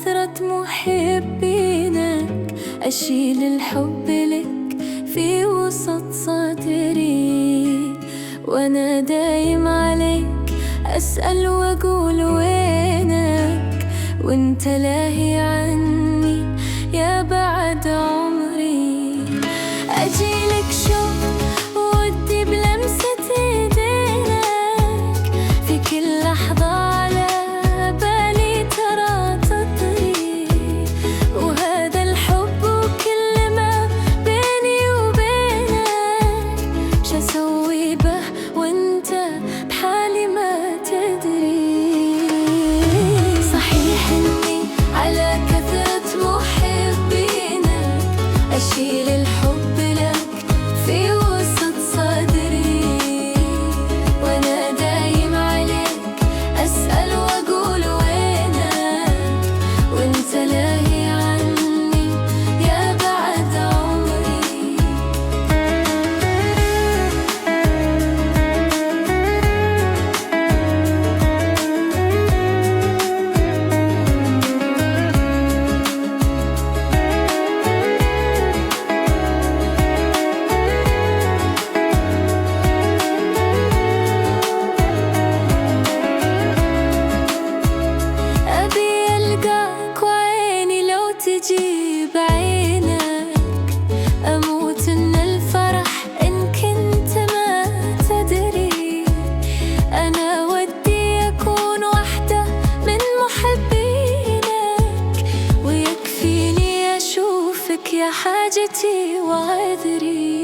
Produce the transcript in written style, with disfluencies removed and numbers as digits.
كثرة محبينك، أشيل الحب لك في وسط صدري، وأنا دايم عليك أسأل وأقول وينك، وانت لاهي عني يا بعد عمري. أجيلك شوق ودي بلمسة ايدينك، في كل لحظة على بالي ترى تطري، وهذا الحب وكل ما بيني وبينك، شاسوي به وانت بحالي ما تدري. صحيح اني على كثرة محبينك، أشيل الحب لك في وسط صدري، وأنا دايم عليك أسأل وأقول وينك، وأنت لاهي عني يا بعد عمري. أبي ألقاك وعيني لو تجي بعينك، أموت من الفرح إن كنت ما تدري. أنا ودي أكون واحدة من محبينك، ويكفيني أشوفك يا حاجتي وعذري.